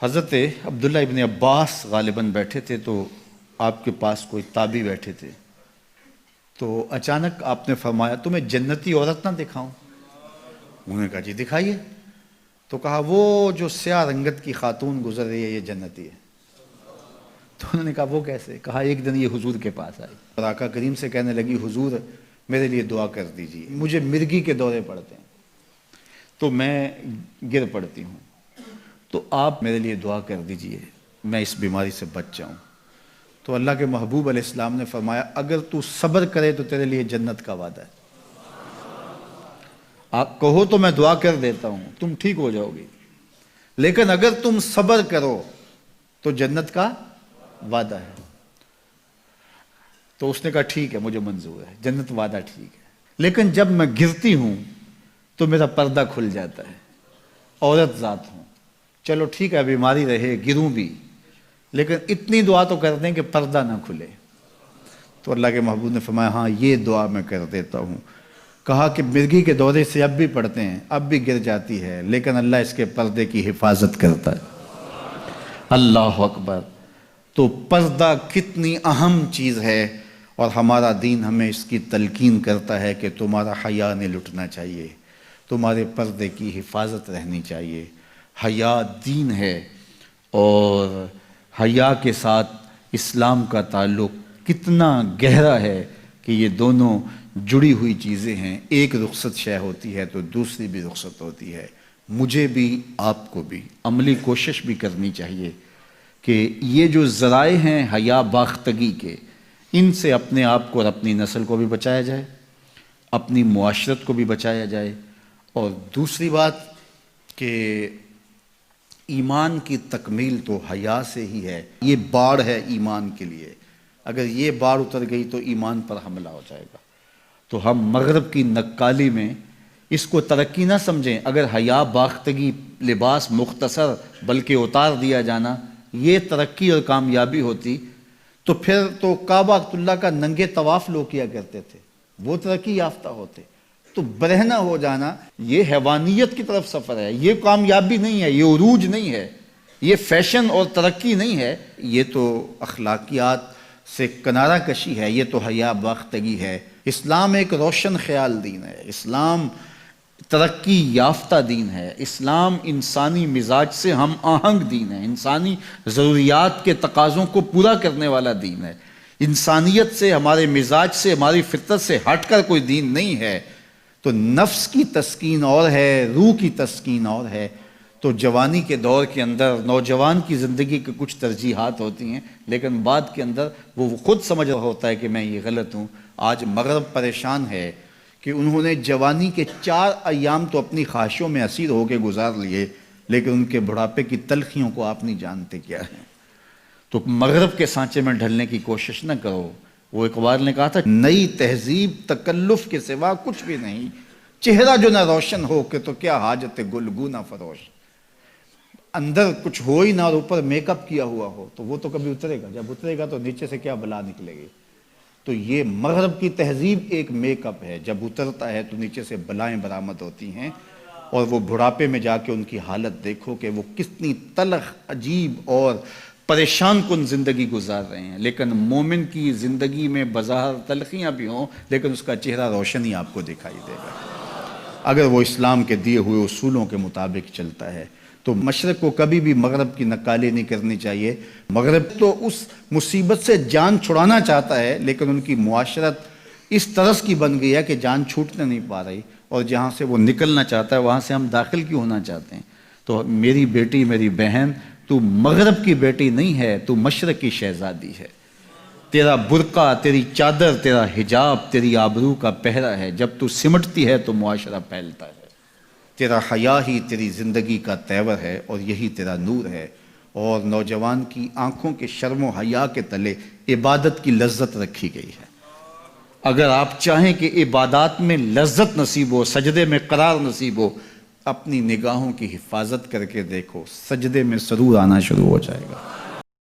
حضرت عبداللہ ابن عباس غالباً بیٹھے تھے تو آپ کے پاس کوئی تابعی بیٹھے تھے، تو اچانک آپ نے فرمایا تمہیں جنتی عورت نہ دکھاؤں؟ انہوں نے کہا جی دکھائیے۔ تو کہا وہ جو سیاہ رنگت کی خاتون گزر رہی ہے یہ جنتی ہے۔ تو انہوں نے کہا وہ کیسے؟ کہا ایک دن یہ حضور کے پاس آئی اور آقا کریم سے کہنے لگی حضور میرے لیے دعا کر دیجیے، مجھے مرگی کے دورے پڑتے ہیں تو میں گر پڑتی ہوں، تو آپ میرے لیے دعا کر دیجئے میں اس بیماری سے بچ جاؤں۔ تو اللہ کے محبوب علیہ السلام نے فرمایا اگر تو صبر کرے تو تیرے لیے جنت کا وعدہ ہے۔ آپ کہو تو میں دعا کر دیتا ہوں تم ٹھیک ہو جاؤ گی، لیکن اگر تم صبر کرو تو جنت کا وعدہ ہے۔ تو اس نے کہا ٹھیک ہے مجھے منظور ہے، جنت وعدہ ٹھیک ہے، لیکن جب میں گرتی ہوں تو میرا پردہ کھل جاتا ہے، عورت ذات ہوں، چلو ٹھیک ہے بیماری رہے گروں بھی، لیکن اتنی دعا تو کر دیں کہ پردہ نہ کھلے۔ تو اللہ کے محبوب نے فرمایا ہاں یہ دعا میں کر دیتا ہوں۔ کہا کہ مرگی کے دورے سے اب بھی پڑھتے ہیں، اب بھی گر جاتی ہے، لیکن اللہ اس کے پردے کی حفاظت کرتا ہے۔ اللہ اکبر! تو پردہ کتنی اہم چیز ہے، اور ہمارا دین ہمیں اس کی تلقین کرتا ہے کہ تمہارا حیا نہیں لٹنا چاہیے، تمہارے پردے کی حفاظت رہنی چاہیے۔ حیا دین ہے، اور حیا کے ساتھ اسلام کا تعلق کتنا گہرا ہے کہ یہ دونوں جڑی ہوئی چیزیں ہیں، ایک رخصت شے ہوتی ہے تو دوسری بھی رخصت ہوتی ہے۔ مجھے بھی آپ کو بھی عملی کوشش بھی کرنی چاہیے کہ یہ جو ذرائع ہیں حیا باختگی کے، ان سے اپنے آپ کو اور اپنی نسل کو بھی بچایا جائے، اپنی معاشرت کو بھی بچایا جائے۔ اور دوسری بات کہ ایمان کی تکمیل تو حیا سے ہی ہے، یہ باڑ ہے ایمان کے لیے، اگر یہ باڑ اتر گئی تو ایمان پر حملہ ہو جائے گا۔ تو ہم مغرب کی نقالی میں اس کو ترقی نہ سمجھیں، اگر حیا باختگی لباس مختصر بلکہ اتار دیا جانا یہ ترقی اور کامیابی ہوتی تو پھر تو کعبہ اللہ کا ننگے طواف لوگ کیا کرتے تھے، وہ ترقی یافتہ ہوتے۔ تو برہنہ ہو جانا یہ حیوانیت کی طرف سفر ہے، یہ کامیابی نہیں ہے، یہ عروج نہیں ہے، یہ فیشن اور ترقی نہیں ہے، یہ تو اخلاقیات سے کنارہ کشی ہے، یہ تو حیا باختگی ہے۔ اسلام ایک روشن خیال دین ہے، اسلام ترقی یافتہ دین ہے، اسلام انسانی مزاج سے ہم آہنگ دین ہے، انسانی ضروریات کے تقاضوں کو پورا کرنے والا دین ہے، انسانیت سے ہمارے مزاج سے ہماری فطرت سے ہٹ کر کوئی دین نہیں ہے۔ تو نفس کی تسکین اور ہے، روح کی تسکین اور ہے۔ تو جوانی کے دور کے اندر نوجوان کی زندگی کے کچھ ترجیحات ہوتی ہیں، لیکن بعد کے اندر وہ خود سمجھ رہا ہوتا ہے کہ میں یہ غلط ہوں۔ آج مغرب پریشان ہے کہ انہوں نے جوانی کے 4 ایام تو اپنی خواہشوں میں اسیر ہو کے گزار لیے، لیکن ان کے بڑھاپے کی تلخیوں کو آپ نہیں جانتے کیا ہے۔ تو مغرب کے سانچے میں ڈھلنے کی کوشش نہ کرو۔ وہ اقبال نے کہا تھا نئی تہذیب تکلف کے سوا کچھ بھی نہیں، چہرہ جو نہ روشن ہو کہ تو کیا حاجت گلگو نہ فروش۔ اندر کچھ ہو ہی نہ اور اوپر میک اپ کیا ہوا ہو تو وہ تو کبھی اترے گا، جب اترے گا تو نیچے سے کیا بلا نکلے گی۔ تو یہ مغرب کی تہذیب ایک میک اپ ہے، جب اترتا ہے تو نیچے سے بلائیں برآمد ہوتی ہیں، اور وہ بڑھاپے میں جا کے ان کی حالت دیکھو کہ وہ کتنی تلخ عجیب اور پریشان کن زندگی گزار رہے ہیں۔ لیکن مومن کی زندگی میں بظاہر تلخیاں بھی ہوں لیکن اس کا چہرہ روشن ہی آپ کو دکھائی دے گا اگر وہ اسلام کے دیے ہوئے اصولوں کے مطابق چلتا ہے۔ تو مشرق کو کبھی بھی مغرب کی نقالی نہیں کرنی چاہیے۔ مغرب تو اس مصیبت سے جان چھڑانا چاہتا ہے، لیکن ان کی معاشرت اس طرز کی بن گئی ہے کہ جان چھوٹنے نہیں پا رہی، اور جہاں سے وہ نکلنا چاہتا ہے وہاں سے ہم داخل کیوں ہونا چاہتے ہیں۔ تو میری بیٹی، میری بہن، تو مغرب کی بیٹی نہیں ہے، تو مشرق کی شہزادی ہے۔ تیرا برقع، تیری چادر، تیرا حجاب تیری آبرو کا پہرا ہے، جب تو سمٹتی ہے تو معاشرہ پھیلتا ہے۔ تیرا حیا ہی تیری زندگی کا تیور ہے، اور یہی تیرا نور ہے۔ اور نوجوان کی آنکھوں کے شرم و حیا کے تلے عبادت کی لذت رکھی گئی ہے۔ اگر آپ چاہیں کہ عبادات میں لذت نصیب ہو، سجدے میں قرار نصیب ہو، اپنی نگاہوں کی حفاظت کر کے دیکھو، سجدے میں سرور آنا شروع ہو جائے گا۔